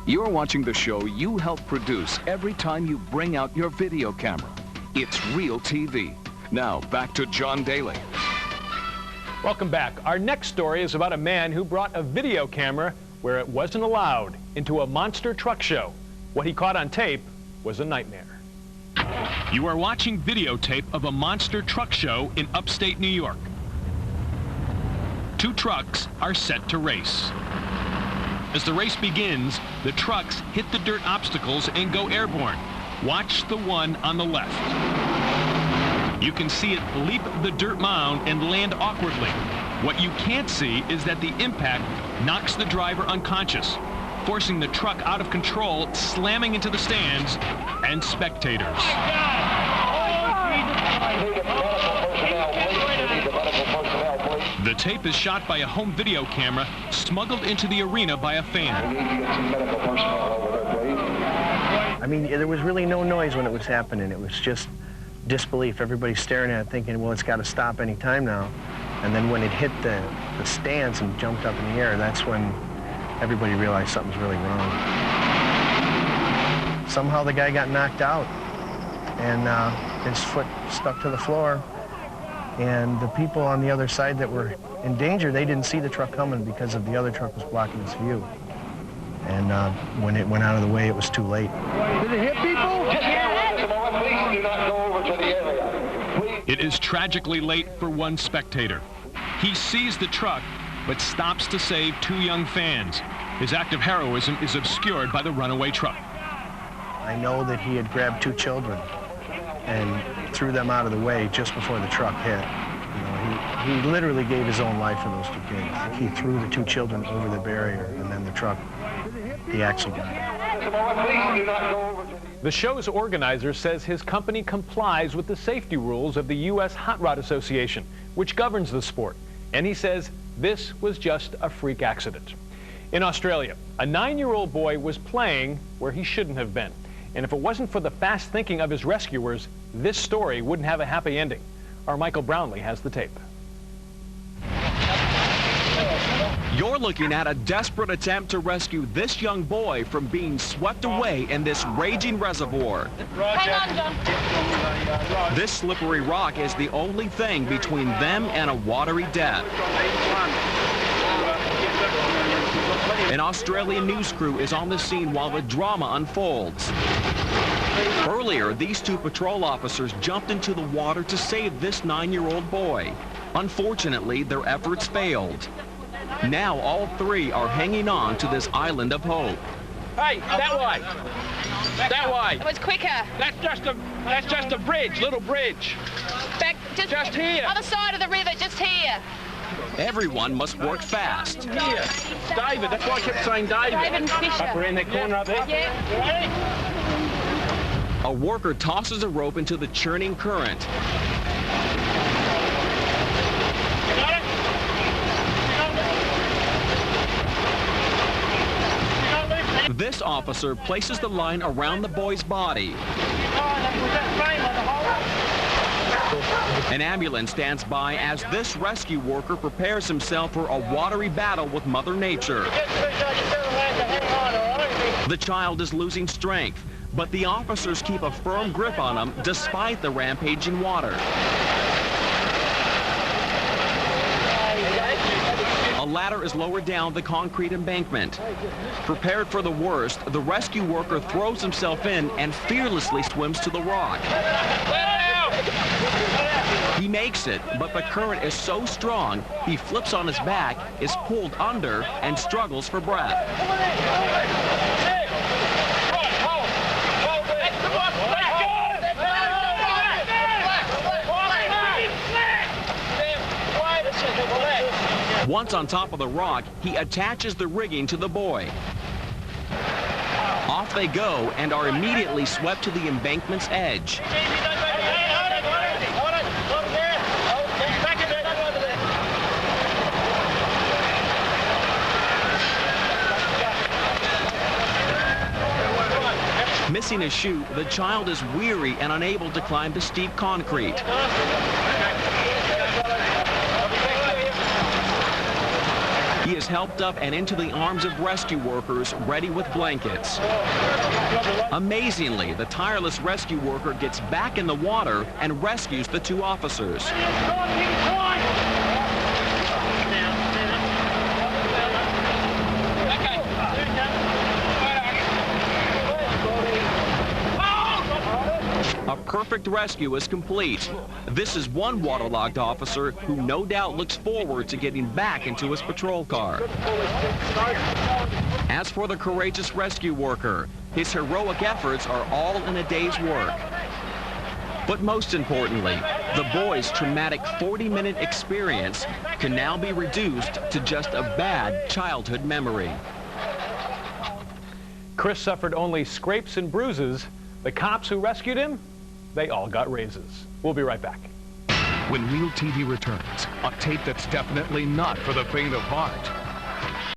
You're watching the show you help produce every time you bring out your video camera. It's RealTv. Now, back to John Daly. Welcome back. Our next story is about a man who brought a video camera where it wasn't allowed into a monster truck show. What he caught on tape was a nightmare. You are watching videotape of a monster truck show in upstate New York. Two trucks are set to race. As the race begins, the trucks hit the dirt obstacles and go airborne. Watch the one on the left. You can see it leap the dirt mound and land awkwardly. What you can't see is that the impact knocks the driver unconscious, forcing the truck out of control, slamming into the stands and spectators. The tape is shot by a home video camera smuggled into the arena by a fan. I mean, there was really no noise when it was happening. It was just disbelief. Everybody's staring at it thinking, well, it's got to stop any time now. And then when it hit the stands and jumped up in the air, that's when everybody realized something's really wrong. Somehow the guy got knocked out, and his foot stuck to the floor. And the people on the other side that were in danger, they didn't see the truck coming because of the other truck was blocking his view. And when it went out of the way, it was too late. Did it hit people? Please do not go over to the area. It is tragically late for one spectator. He sees the truck, but stops to save two young fans. His act of heroism is obscured by the runaway truck. I know that he had grabbed two children and threw them out of the way just before the truck hit. You know, he literally gave his own life for those two kids. He threw the two children over the barrier, and then the truck, he actually died. The show's organizer says his company complies with the safety rules of the U.S. Hot Rod Association, which governs the sport. And he says this was just a freak accident. In Australia, a 9-year-old boy was playing where he shouldn't have been. And if it wasn't for the fast thinking of his rescuers, this story wouldn't have a happy ending. Our Michael Brownlee has the tape. You're looking at a desperate attempt to rescue this young boy from being swept away in this raging reservoir. Hang on, John. This slippery rock is the only thing between them and a watery death. An Australian news crew is on the scene while the drama unfolds. Earlier, these two patrol officers jumped into the water to save this 9-year-old boy. Unfortunately, their efforts failed. Now all three are hanging on to this island of hope. Hey, that way. That way. It was quicker. That's just a bridge, little bridge. Back, just here. Other side of the river, just here. Everyone must work fast. Here. David, that's why I kept saying David. David and Fisher. Up around that corner up there. Yeah. A worker tosses a rope into the churning current. This officer places the line around the boy's body. An ambulance stands by as this rescue worker prepares himself for a watery battle with Mother Nature. The child is losing strength, but the officers keep a firm grip on him despite the rampaging water. A ladder is lowered down the concrete embankment. Prepared for the worst, the rescue worker throws himself in and fearlessly swims to the rock. He makes it, but the current is so strong, he flips on his back, is pulled under, and struggles for breath. Once on top of the rock, he attaches the rigging to the boy. Off they go and are immediately swept to the embankment's edge. Missing a shoe, the child is weary and unable to climb the steep concrete. He is helped up and into the arms of rescue workers ready with blankets. Amazingly, the tireless rescue worker gets back in the water and rescues the two officers. A perfect rescue is complete. This is one waterlogged officer who no doubt looks forward to getting back into his patrol car. As for the courageous rescue worker, his heroic efforts are all in a day's work. But most importantly, the boy's traumatic 40-minute experience can now be reduced to just a bad childhood memory. Chris suffered only scrapes and bruises. The cops who rescued him, they all got raises. We'll be right back. When RealTv returns, a tape that's definitely not for the faint of heart.